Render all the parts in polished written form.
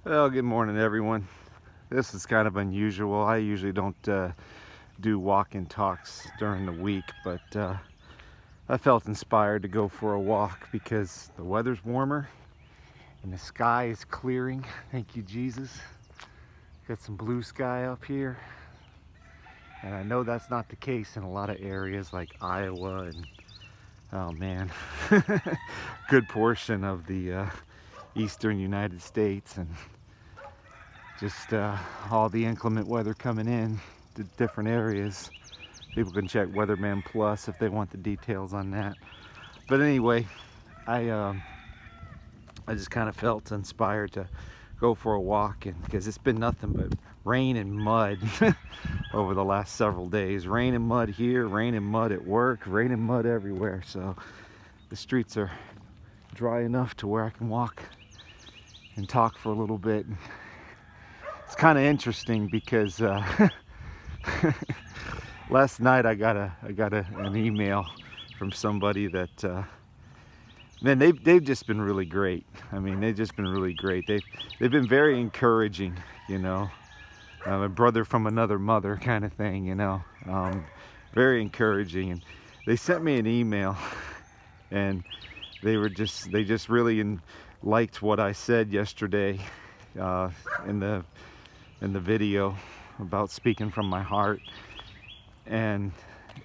Well, good morning, everyone. This is kind of unusual. I usually don't do walk-in talks during the week, but I felt inspired to go for a walk because the weather's warmer and the sky is clearing. Thank you, Jesus. Got some blue sky up here, and I know that's not the case in a lot of areas like Iowa and, oh man, good portion of the eastern United States, and just all the inclement weather coming in to different areas. People can check Weatherman Plus if they want the details on that. But anyway, I just kind of felt inspired to go for a walk, and because it's been nothing but rain and mud over the last several days. Rain and mud here, rain and mud at work, rain and mud everywhere. So the streets are dry enough to where I can walk and talk for a little bit. It's kind of interesting because last night I got an email from somebody that man, they've just been really great. I mean, they've just been really great. They've been very encouraging, you know. A brother from another mother kind of thing, you know. Very encouraging, and they sent me an email, and they just really liked what I said yesterday in the video about speaking from my heart. And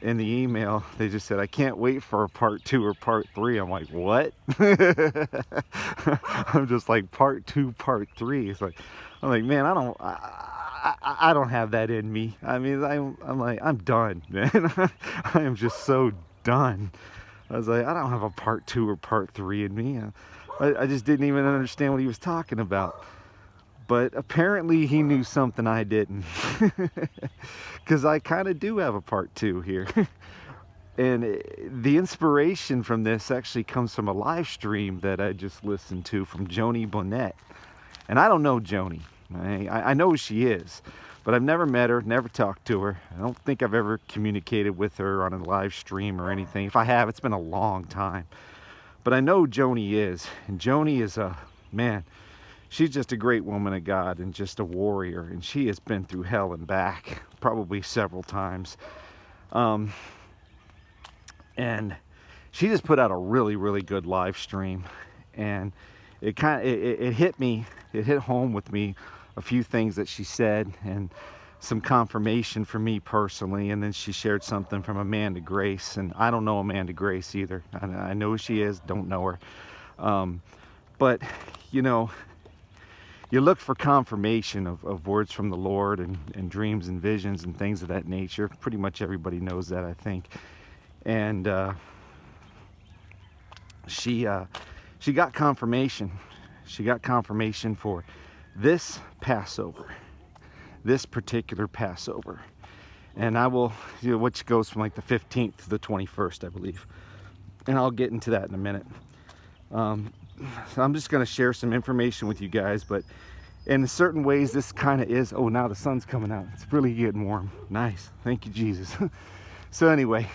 in the email they just said, I can't wait for a part 2 or part 3. I'm like, what? I'm just like, part 2, part 3. It's like, I'm like, man, I don't have that in me. I mean, I'm like, I'm done, man. I am just so done. I was like, I don't have a part 2 or part 3 in me. I just didn't even understand what he was talking about. But apparently he knew something I didn't, because I kind of do have a part 2 here. And the inspiration from this actually comes from a live stream that I just listened to from Joni Bonnet. And I don't know Joni. I know who she is, but I've never met her, never talked to her. I don't think I've ever communicated with her on a live stream or anything. If I have, it's been a long time. But I know who Joni is, and Joni is a, man, she's just a great woman of God and just a warrior, and she has been through hell and back probably several times. And she just put out a really, really good live stream, and it hit me, it hit home with me, a few things that she said and some confirmation for me personally. And then she shared something from Amanda Grace, and I don't know Amanda Grace either. I know who she is, don't know her. But you know, you look for confirmation of words from the Lord, and dreams and visions and things of that nature. Pretty much everybody knows that, I think. And she got confirmation. She got confirmation for this Passover, this particular Passover. And I will, you know, which goes from like the 15th to the 21st, I believe. And I'll get into that in a minute. So I'm just going to share some information with you guys, but in certain ways this kind of is, oh, now the sun's coming out. It's really getting warm. Nice. Thank you, Jesus. So anyway,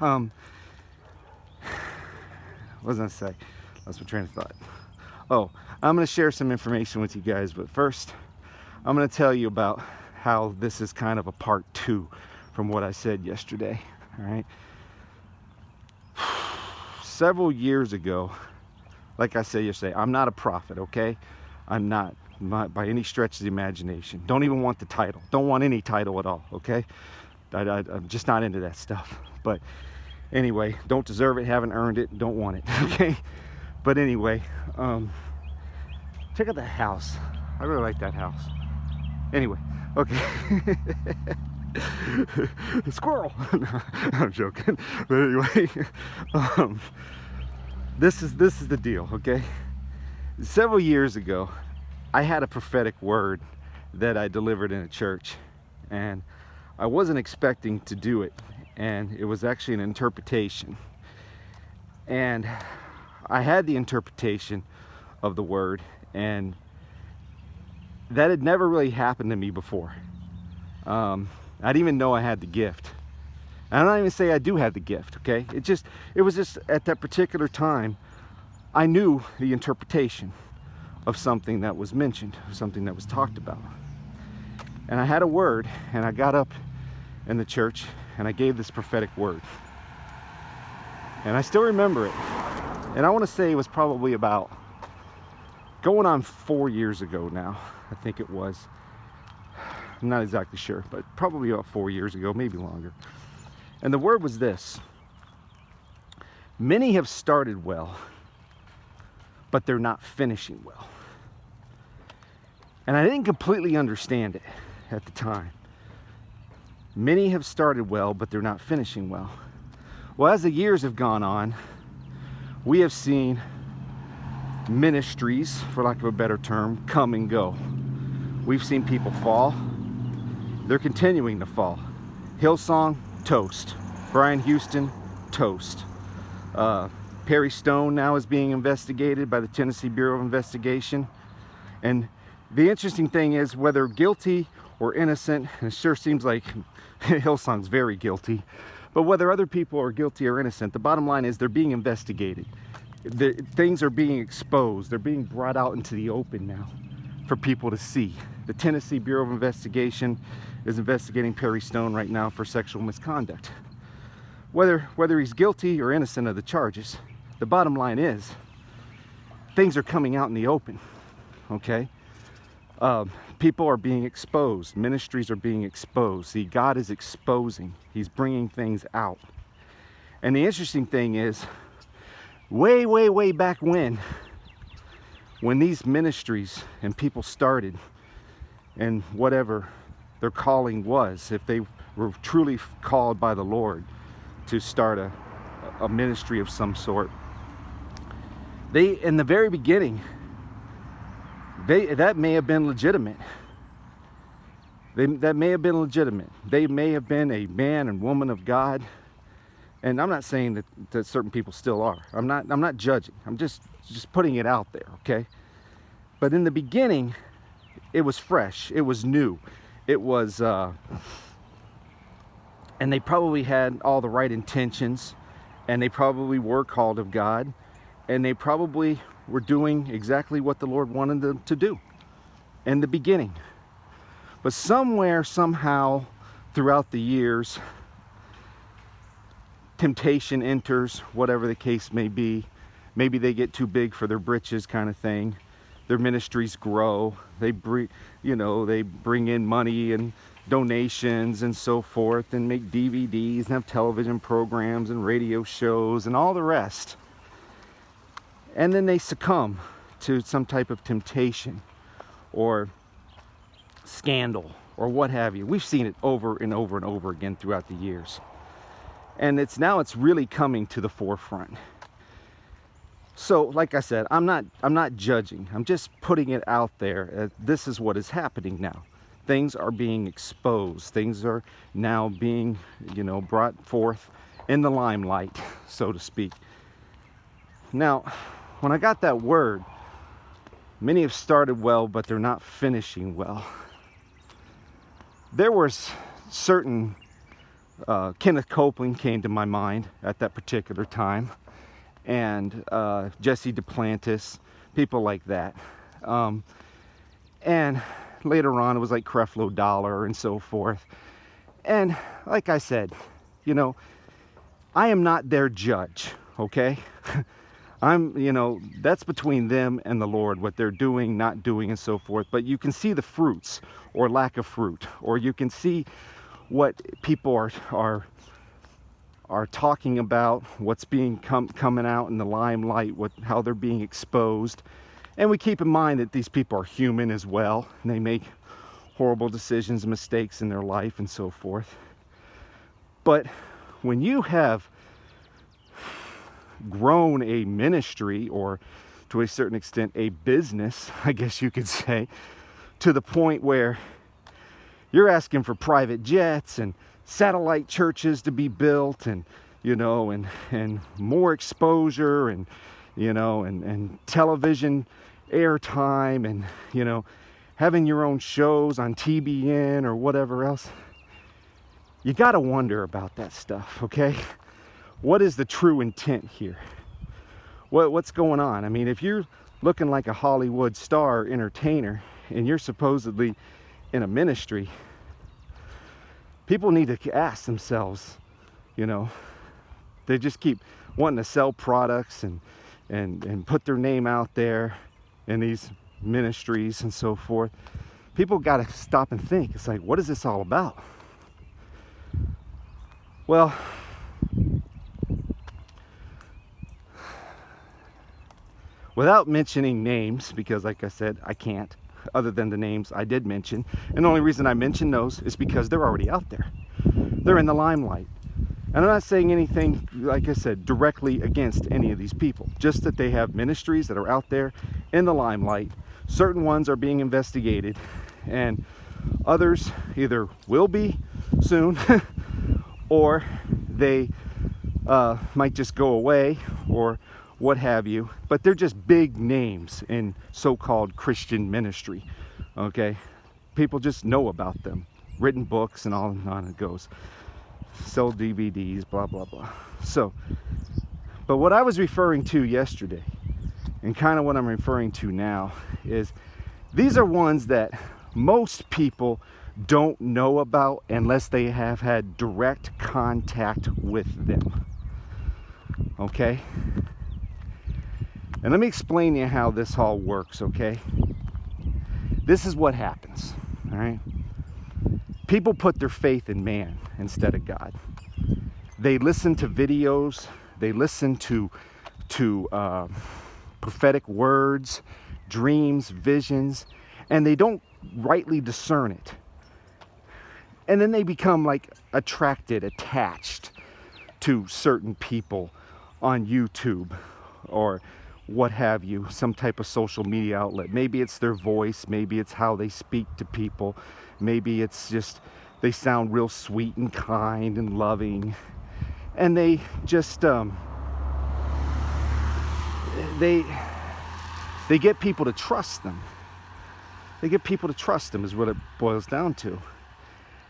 what was I going to say? That's my train of thought. Oh, I'm going to share some information with you guys, but first I'm going to tell you about how this is kind of a part 2 from what I said yesterday. All right. Several years ago, like I said yesterday, I'm not a prophet, okay? I'm not by any stretch of the imagination. Don't even want the title. Don't want any title at all, okay? I'm just not into that stuff. But anyway, don't deserve it, haven't earned it, don't want it, okay? But anyway, check out that house. I really like that house. Anyway, okay. Squirrel. No, I'm joking. But anyway, this is the deal, okay? Several years ago, I had a prophetic word that I delivered in a church, and I wasn't expecting to do it, and it was actually an interpretation. And I had the interpretation of the word, and that had never really happened to me before. I didn't even know I had the gift. And I don't even say I do have the gift, okay? It was just at that particular time, I knew the interpretation of something that was mentioned, something that was talked about. And I had a word, and I got up in the church and I gave this prophetic word. And I still remember it. And I want to say it was probably about going on 4 years ago now. I think it was. I'm not exactly sure, but probably about 4 years ago, maybe longer. And the word was this: many have started well, but they're not finishing well. And I didn't completely understand it at the time. Many have started well, but they're not finishing well. Well, as the years have gone on, we have seen ministries, for lack of a better term, come and go. We've seen people fall. They're continuing to fall. Hillsong, toast. Brian Houston, toast. Perry Stone now is being investigated by the Tennessee Bureau of Investigation. And the interesting thing is, whether guilty or innocent, and it sure seems like Hillsong's very guilty, but whether other people are guilty or innocent, the bottom line is they're being investigated. Things are being exposed. They're being brought out into the open now for people to see. The Tennessee Bureau of Investigation is investigating Perry Stone right now for sexual misconduct. Whether he's guilty or innocent of the charges, the bottom line is things are coming out in the open, okay? People are being exposed. Ministries are being exposed. See, God is exposing. He's bringing things out. And the interesting thing is, way back when these ministries and people started, and whatever their calling was, if they were truly called by the Lord to start a ministry of some sort, they, in the very beginning, that may have been legitimate. That may have been legitimate. They may have been a man and woman of God. And I'm not saying that certain people still are. I'm not judging. I'm just putting it out there, okay? But in the beginning, it was fresh. It was new. It was, and they probably had all the right intentions, and they probably were called of God, and they probably were doing exactly what the Lord wanted them to do in the beginning. But somewhere, somehow, throughout the years, temptation enters, whatever the case may be. Maybe they get too big for their britches, kind of thing. Their ministries grow. They bring in money and donations and so forth, and make DVDs and have television programs and radio shows and all the rest. And then they succumb to some type of temptation or scandal or what have you. We've seen it over and over and over again throughout the years. And it's really coming to the forefront. So, like I said, I'm not judging. I'm just putting it out there. This is what is happening now. Things are being exposed. Things are now being, brought forth in the limelight, so to speak. Now, when I got that word, many have started well, but they're not finishing well. There was certain Kenneth Copeland came to my mind at that particular time, and Jesse Duplantis, people like that. And later on, it was like Creflo Dollar and so forth. And like I said, I am not their judge, okay? That's between them and the Lord, what they're doing, not doing, and so forth. But you can see the fruits or lack of fruit, or you can see what people are talking about, what's being coming out in the limelight, how they're being exposed. And we keep in mind that these people are human as well, and they make horrible decisions and mistakes in their life and so forth. But when you have grown a ministry, or to a certain extent a business, I guess you could say, to the point where you're asking for private jets and satellite churches to be built, and and more exposure, and and television airtime, and having your own shows on TBN or whatever else, you got to wonder about that stuff, okay? What is the true intent here? What's going on? I mean, if you're looking like a Hollywood star entertainer and you're supposedly in a ministry, people need to ask themselves, you know, they just keep wanting to sell products and put their name out there in these ministries and so forth. People got to stop and think. It's like, what is this all about? Well, without mentioning names, because like I said, I can't, other than the names I did mention. And the only reason I mention those is because they're already out there. They're in the limelight. And I'm not saying anything, like I said, directly against any of these people. Just that they have ministries that are out there in the limelight. Certain ones are being investigated, and others either will be soon or they might just go away or what have you. But they're just big names in so-called Christian ministry, okay? People just know about them. Written books and on it goes. Sell DVDs, blah, blah, blah. So, but what I was referring to yesterday, and kind of what I'm referring to now, is these are ones that most people don't know about unless they have had direct contact with them. Okay? And let me explain to you how this all works, okay? This is what happens, all right? People put their faith in man instead of God. They listen to videos, they listen to prophetic words, dreams, visions, and they don't rightly discern it. And then they become like attracted, attached to certain people on YouTube or what have you, some type of social media outlet. Maybe it's their voice, maybe it's how they speak to people, maybe it's just they sound real sweet and kind and loving, and they just they get people to trust them. They get people to trust them is what it boils down to.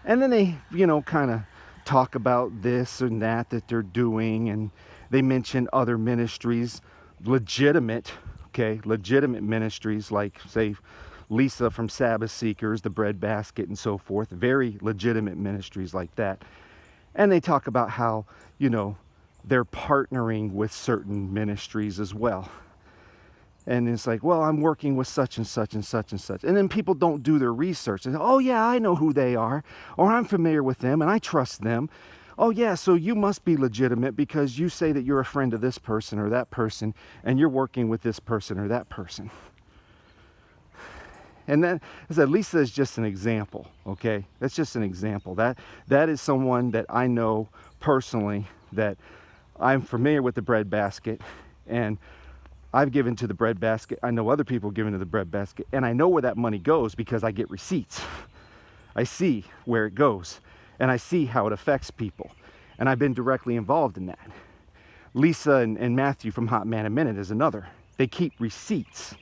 And then they, you know, kind of talk about this and that they're doing, and they mention other ministries, legitimate ministries like, say, Lisa from Sabbath Seekers, the Bread Basket, and so forth. Very legitimate ministries like that. And they talk about how, you know, they're partnering with certain ministries as well. And it's like, well, I'm working with such and such and such and such. And then people don't do their research. They say, oh, yeah, I know who they are. Or I'm familiar with them and I trust them. Oh, yeah, so you must be legitimate because you say that you're a friend of this person or that person and you're working with this person or that person. And then, as I said, Lisa is just an example, okay? That's just an example. That is someone that I know personally, that I'm familiar with the Bread Basket, and I've given to the Bread Basket. I know other people given to the Bread Basket, and I know where that money goes because I get receipts. I see where it goes, and I see how it affects people, and I've been directly involved in that. Lisa and Matthew from Hot Man a Minute is another. They keep receipts,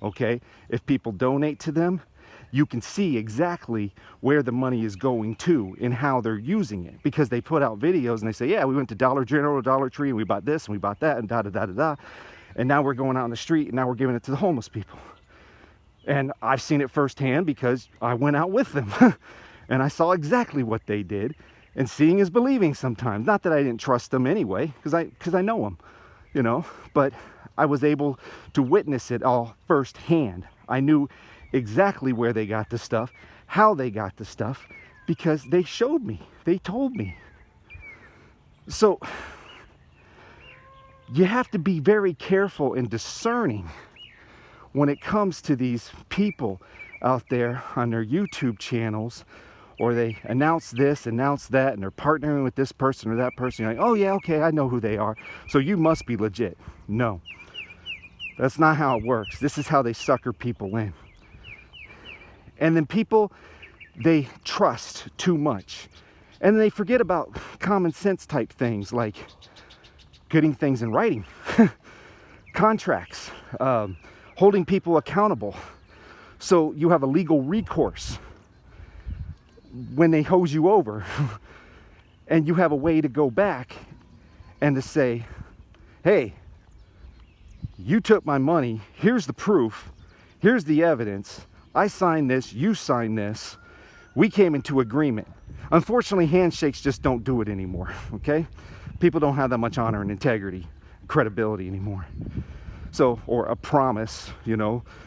okay? If people donate to them, you can see exactly where the money is going to and how they're using it, because they put out videos and they say, yeah, we went to Dollar General, Dollar Tree, and we bought this and we bought that and da-da-da-da-da. And now we're going out on the street and now we're giving it to the homeless people. And I've seen it firsthand because I went out with them and I saw exactly what they did. And seeing is believing sometimes. Not that I didn't trust them anyway, because I know them, you know, but I was able to witness it all firsthand. I knew exactly where they got the stuff, how they got the stuff, because they showed me, they told me. So you have to be very careful and discerning when it comes to these people out there on their YouTube channels, or they announce this, announce that, and they're partnering with this person or that person. You're like, oh yeah, okay, I know who they are, so you must be legit. No, that's not how it works. This is how they sucker people in. And then people, they trust too much. And they forget about common sense type things like getting things in writing, contracts, holding people accountable. So you have a legal recourse when they hose you over and you have a way to go back and to say, hey, you took my money, here's the proof, here's the evidence, I signed this, you signed this, we came into agreement. Unfortunately, handshakes just don't do it anymore, okay? People don't have that much honor and integrity, credibility anymore. So, or a promise,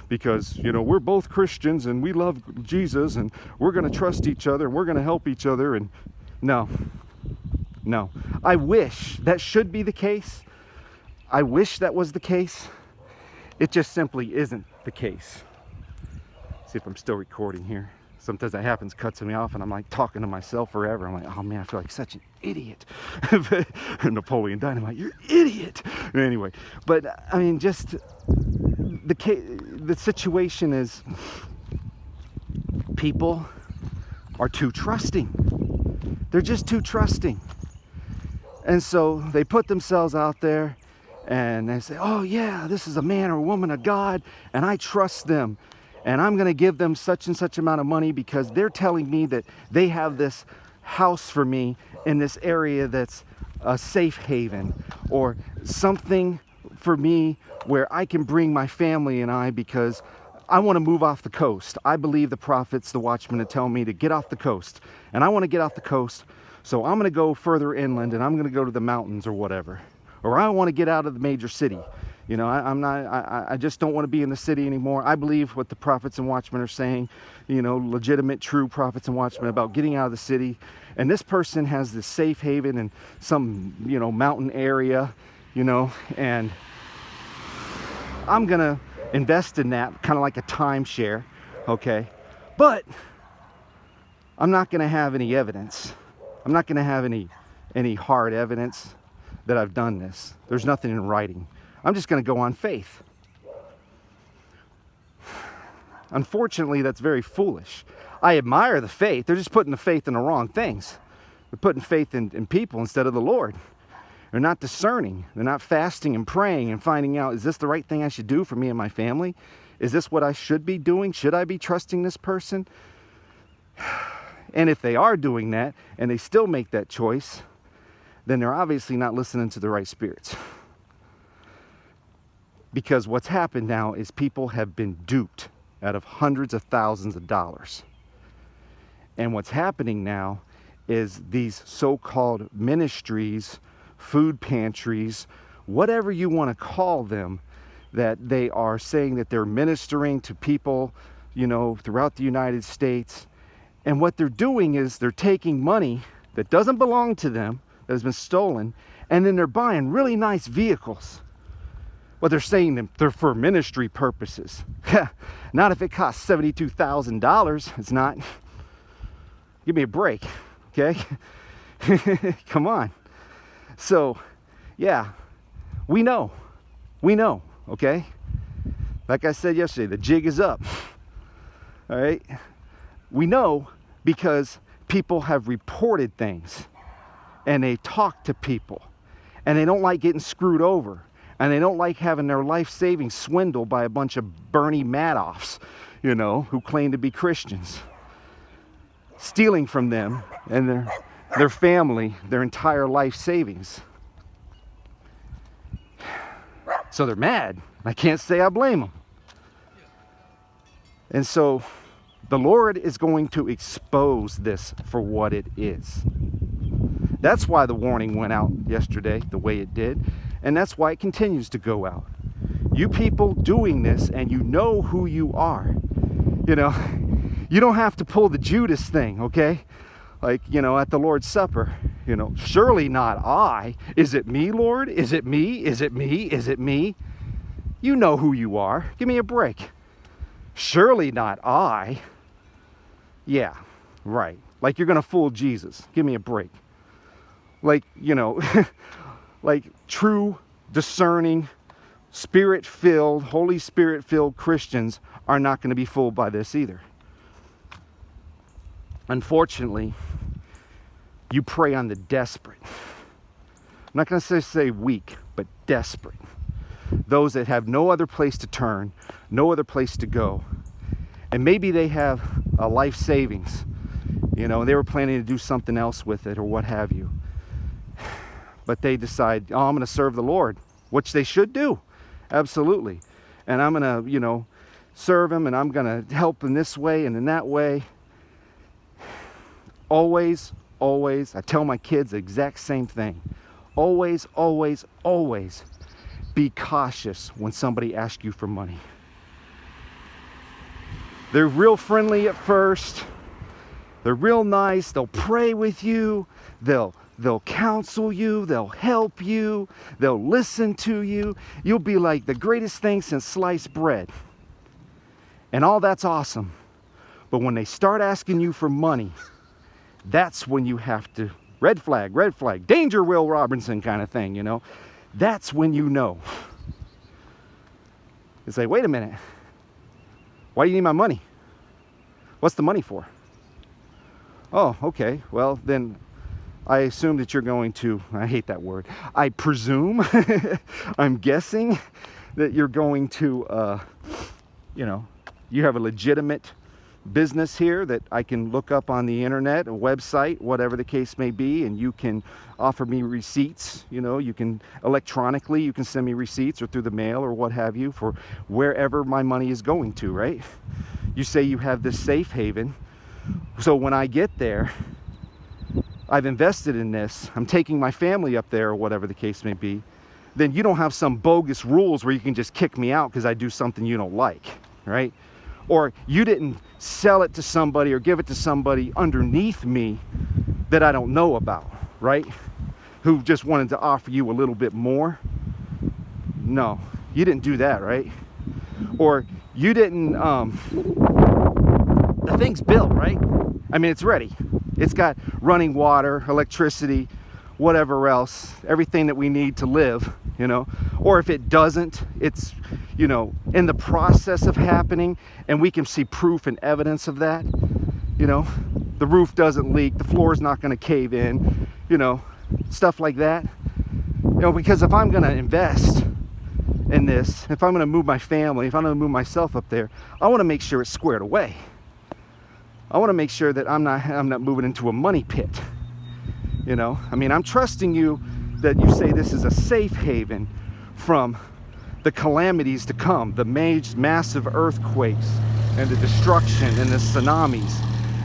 because, we're both Christians and we love Jesus and we're going to trust each other and we're going to help each other. And no. I wish that should be the case. I wish that was the case. It just simply isn't the case. See if I'm still recording here. Sometimes that happens, cuts me off, and I'm like talking to myself forever. I'm like, oh man, I feel like such an idiot. Napoleon Dynamite, you're an idiot. Anyway, but I mean, just the situation is people are too trusting. They're just too trusting. And so they put themselves out there and they say, oh yeah, this is a man or woman of God, and I trust them. And I'm going to give them such and such amount of money because they're telling me that they have this house for me in this area that's a safe haven, or something for me where I can bring my family and I, because I want to move off the coast. I believe the prophets, the watchmen, tell me to get off the coast. And I want to get off the coast, so I'm going to go further inland and I'm going to go to the mountains or whatever. Or I want to get out of the major city. I just don't want to be in the city anymore. I believe what the prophets and watchmen are saying, legitimate, true prophets and watchmen about getting out of the city. And this person has this safe haven in some, mountain area, and I'm going to invest in that, kind of like a timeshare, okay? But I'm not going to have any evidence. I'm not going to have any hard evidence that I've done this. There's nothing in writing. I'm just going to go on faith. Unfortunately, that's very foolish. I admire the faith. They're just putting the faith in the wrong things. They're putting faith in people instead of the Lord. They're not discerning. They're not fasting and praying and finding out, is this the right thing I should do for me and my family? Is this what I should be doing? Should I be trusting this person? And if they are doing that and they still make that choice, then they're obviously not listening to the right spirits. Because what's happened now is people have been duped out of hundreds of thousands of dollars. And what's happening now is these so-called ministries, food pantries, whatever you want to call them, that they are saying that they're ministering to people, throughout the United States. And what they're doing is they're taking money that doesn't belong to them, that has been stolen, and then they're buying really nice vehicles. Well, they're saying they're for ministry purposes. Not if it costs $72,000. It's not. Give me a break, okay? Come on. So, yeah, we know, okay? Like I said yesterday, the jig is up, all right? We know because people have reported things, and they talk to people, and they don't like getting screwed over. And they don't like having their life savings swindled by a bunch of Bernie Madoffs, who claim to be Christians. Stealing from them and their family, their entire life savings. So they're mad. I can't say I blame them. And so the Lord is going to expose this for what it is. That's why the warning went out yesterday the way it did. And that's why it continues to go out. You people doing this, and you know who you are. You don't have to pull the Judas thing, okay? Like, at the Lord's Supper, surely not I. Is it me, Lord? Is it me? Is it me? Is it me? You know who you are. Give me a break. Surely not I. Yeah, right. Like you're going to fool Jesus. Give me a break. Like, like true, discerning, Spirit-filled, Holy Spirit-filled Christians are not going to be fooled by this either. Unfortunately, you prey on the desperate. I'm not going to say weak, but desperate. Those that have no other place to turn, no other place to go. And maybe they have a life savings, and they were planning to do something else with it or what have you. But they decide, I'm going to serve the Lord, which they should do. Absolutely. And I'm going to, serve him, and I'm going to help in this way and in that way. Always, always, I tell my kids the exact same thing. Always, always, always be cautious when somebody asks you for money. They're real friendly at first. They're real nice. They'll pray with you. They'll counsel you. They'll help you. They'll listen to you. You'll be like the greatest thing since sliced bread. And all that's awesome. But when they start asking you for money, that's when you have to, red flag, danger, Will Robinson kind of thing, That's when you know. It's like, wait a minute. Why do you need my money? What's the money for? Oh, okay. Well, then I assume that you're going to, I hate that word, I presume, I'm guessing that you're going to, you have a legitimate business here that I can look up on the internet, a website, whatever the case may be, and you can offer me receipts. You can electronically, you can send me receipts or through the mail or what have you for wherever my money is going to, right? You say you have this safe haven, so when I get there, I've invested in this, I'm taking my family up there or whatever the case may be, then you don't have some bogus rules where you can just kick me out because I do something you don't like, right? Or you didn't sell it to somebody or give it to somebody underneath me that I don't know about, right? Who just wanted to offer you a little bit more. No, you didn't do that, right? Or you didn't, the thing's built, right? I mean, it's ready. It's got running water, electricity, whatever else, everything that we need to live, Or if it doesn't, it's, in the process of happening, and we can see proof and evidence of that. The roof doesn't leak, the floor is not going to cave in, stuff like that. Because if I'm going to invest in this, if I'm going to move my family, if I'm going to move myself up there, I want to make sure it's squared away. I want to make sure that I'm not moving into a money pit. I'm trusting you that you say this is a safe haven from the calamities to come, the massive earthquakes and the destruction and the tsunamis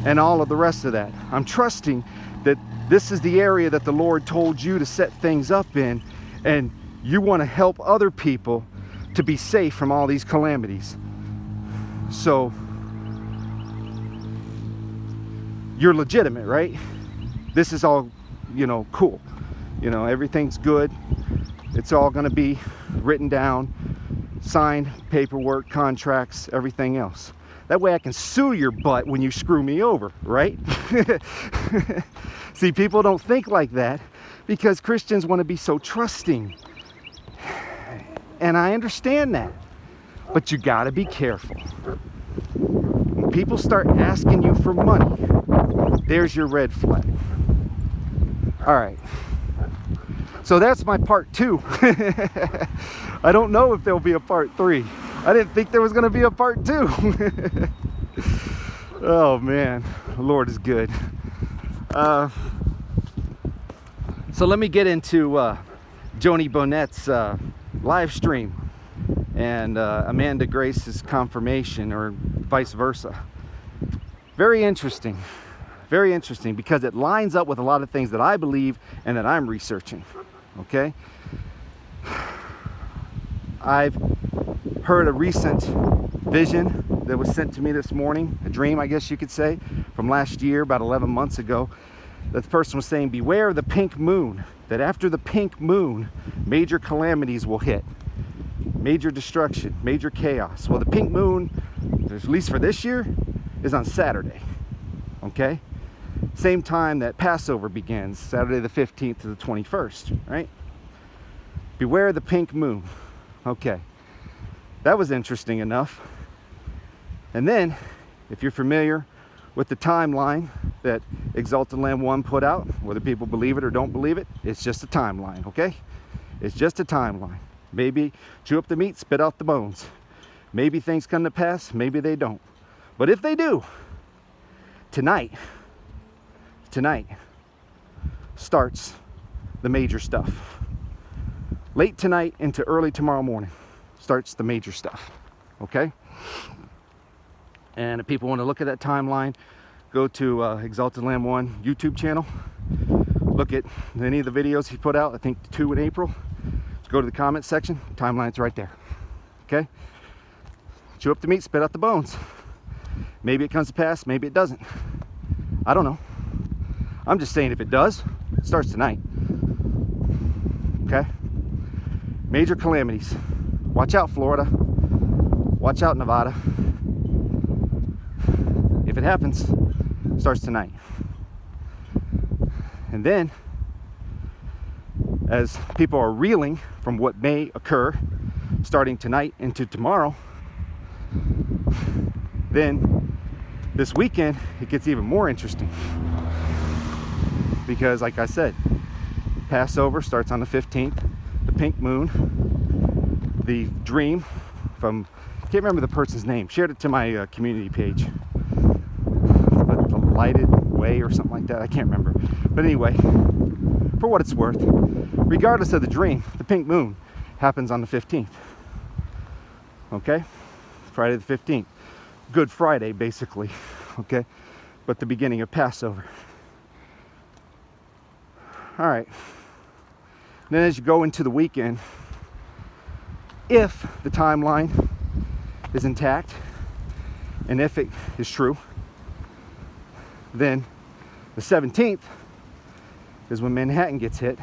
and all of the rest of that. I'm trusting that this is the area that the Lord told you to set things up in, and you want to help other people to be safe from all these calamities. So you're legitimate, right? This is all, cool. Everything's good. It's all going to be written down, signed, paperwork, contracts, everything else. That way I can sue your butt when you screw me over, right? See, people don't think like that because Christians want to be so trusting. And I understand that. But you got to be careful. When people start asking you for money, there's your red flag. All right. So that's my part 2. I don't know if there'll be a part 3. I didn't think there was going to be a part 2. Oh man, the Lord is good. So let me get into Joni Bonet's live stream and Amanda Grace's confirmation, or vice versa. Very interesting because it lines up with a lot of things that I believe and that I'm researching. Okay, I've heard a recent vision that was sent to me this morning, a dream I guess you could say, from last year, about 11 months ago. That person was saying, beware of the pink moon, that after the pink moon, major calamities will hit. Major destruction, major chaos. Well, the pink moon, at least for this year, is on Saturday. Okay? Same time that Passover begins, Saturday the 15th to the 21st, right? Beware the pink moon. Okay. That was interesting enough. And then, if you're familiar with the timeline that Exalted Lamb 1 put out, whether people believe it or don't believe it, it's just a timeline, okay? It's just a timeline. Maybe chew up the meat, spit out the bones. Maybe things come to pass, maybe they don't. But if they do, tonight starts the major stuff. Late tonight into early tomorrow morning starts the major stuff, okay? And if people want to look at that timeline, go to Exalted Lamb 1 YouTube channel. Look at any of the videos he put out, I think 2 in April. Just go to the comment section, timeline's right there, okay? Chew up the meat, spit out the bones. Maybe it comes to pass, maybe it doesn't. I don't know. I'm just saying if it does, it starts tonight. Okay? Major calamities. Watch out, Florida. Watch out, Nevada. If it happens, it starts tonight. And then, as people are reeling from what may occur starting tonight into tomorrow, then this weekend it gets even more interesting. Because like I said, Passover starts on the 15th, the pink moon, the dream from, I can't remember the person's name, shared it to my community page, but the lighted way or something like that, I can't remember. But anyway, for what it's worth, regardless of the dream, the pink moon happens on the 15th, okay? Friday the 15th, Good Friday basically, okay? But the beginning of Passover. All right, then as you go into the weekend, if the timeline is intact and if it is true, then the 17th is when Manhattan gets hit,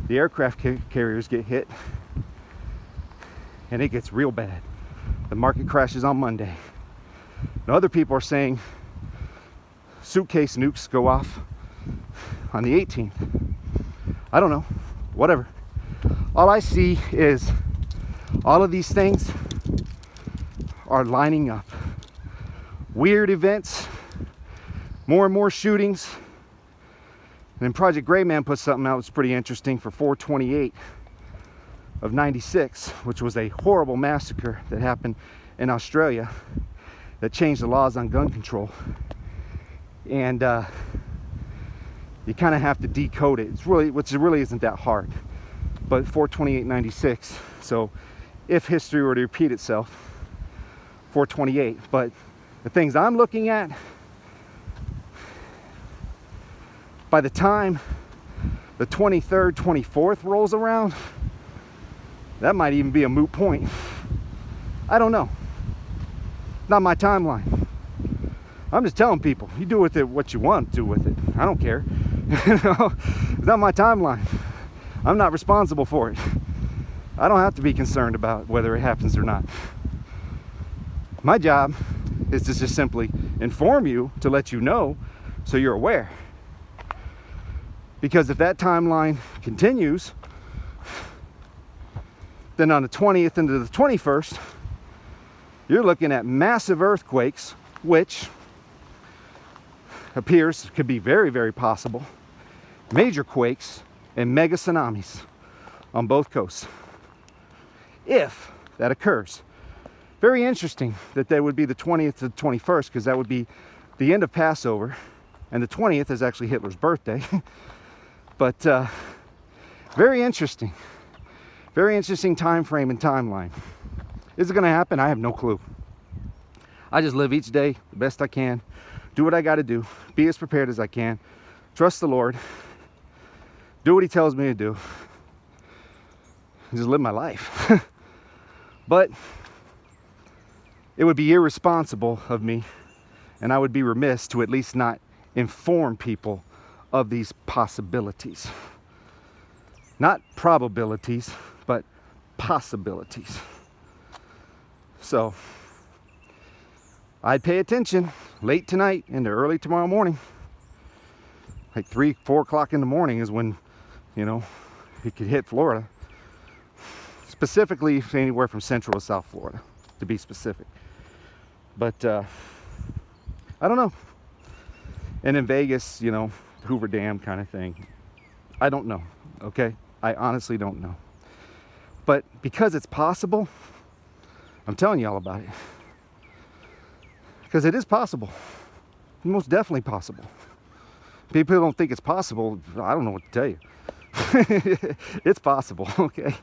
the aircraft carriers get hit, and it gets real bad. The market crashes on Monday. Now other people are saying suitcase nukes go off on the 18th. I don't know, whatever. All I see is all of these things are lining up. Weird events, more and more shootings. And then Project Gray Man put something out that was pretty interesting for 4/28 of 96, which was a horrible massacre that happened in Australia that changed the laws on gun control. And you kind of have to decode it. It's really, which really isn't that hard. But 4/28/96. So if history were to repeat itself, 4/28. But the things I'm looking at, by the time the 23rd, 24th rolls around, that might even be a moot point. I don't know. Not my timeline. I'm just telling people, you do with it what you want to do with it. I don't care. You know, it's not my timeline. I'm not responsible for it. I don't have to be concerned about whether it happens or not. My job is to just simply inform you, to let you know so you're aware. Because if that timeline continues, then on the 20th into the 21st, you're looking at massive earthquakes, which appears could be very, very possible. Major quakes and mega tsunamis on both coasts, if that occurs. Very interesting that that would be the 20th to the 21st, because that would be the end of Passover, and the 20th is actually Hitler's birthday. But very interesting time frame and timeline. Is it going to happen? I have no clue. I just live each day the best I can, do what I got to do, be as prepared as I can, trust the Lord, do what he tells me to do, and just live my life. But it would be irresponsible of me, and I would be remiss to at least not inform people of these possibilities. Not probabilities, but possibilities. So I'd pay attention late tonight into early tomorrow morning. Like 3, 4 o'clock in the morning is when, you know, it could hit Florida. Specifically anywhere from Central to South Florida, to be specific. But I don't know. And in Vegas, you know, Hoover Dam kind of thing. I don't know, okay? I honestly don't know. But because it's possible, I'm telling you all about it. Because it is possible. Most definitely possible. People don't think it's possible. I don't know what to tell you. It's possible, okay?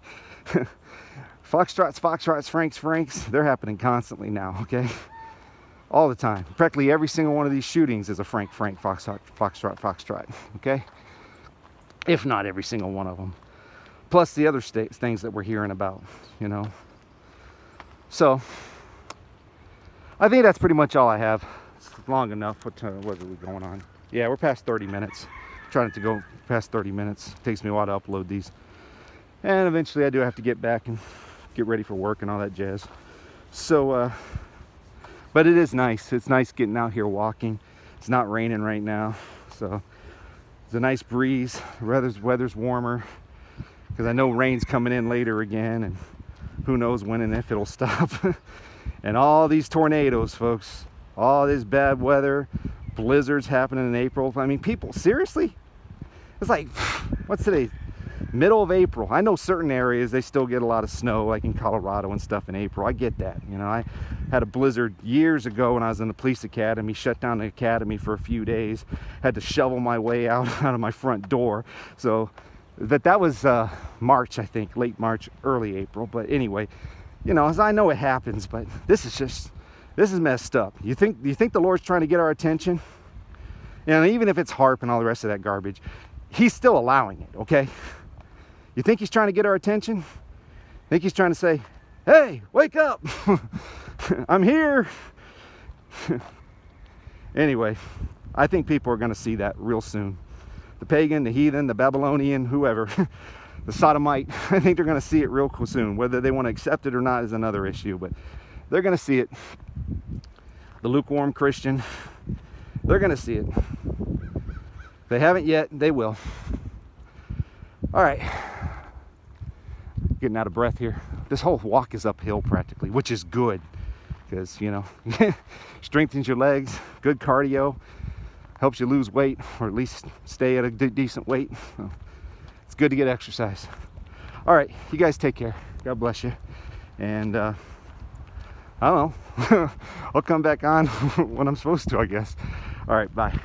Foxtrots, Franks, they're happening constantly now, okay? All the time. Practically every single one of these shootings is a Frank, Foxtrot, okay? If not every single one of them. Plus the other things that we're hearing about, you know? So, I think that's pretty much all I have. It's long enough. What are we going on? Yeah, we're past 30 minutes. Trying to go past 30 minutes. It takes me a while to upload these. And eventually I do have to get back and get ready for work and all that jazz. So, but it is nice. It's nice getting out here walking. It's not raining right now. So, it's a nice breeze. The weather's warmer. Because I know rain's coming in later again. And who knows when and if it'll stop. And all these tornadoes, folks. All this bad weather. Blizzards happening in April. I mean, people, seriously? It's like, what's today? Middle of April. I know certain areas, they still get a lot of snow, like in Colorado and stuff in April. I get that. You know, I had a blizzard years ago when I was in the police academy, shut down the academy for a few days. Had to shovel my way out of my front door. So, that was March, I think. Late March, early April. But anyway, you know, as I know it happens, but this is messed up. You think the Lord's trying to get our attention? And even if it's HAARP and all the rest of that garbage, he's still allowing it, okay? You think he's trying to get our attention? Think he's trying to say, hey, wake up. I'm here. Anyway, I think people are going to see that real soon. The pagan, the heathen, the Babylonian, whoever, the sodomite, I think they're going to see it real soon. Whether they want to accept it or not is another issue, but they're going to see it. The lukewarm Christian, they're going to see it. If they haven't yet, they will. All right. Getting out of breath here. This whole walk is uphill practically, which is good because, you know, strengthens your legs, good cardio, helps you lose weight or at least stay at a decent weight. So it's good to get exercise. All right, you guys take care. God bless you. And I don't know. I'll come back on when I'm supposed to, I guess. All right, bye.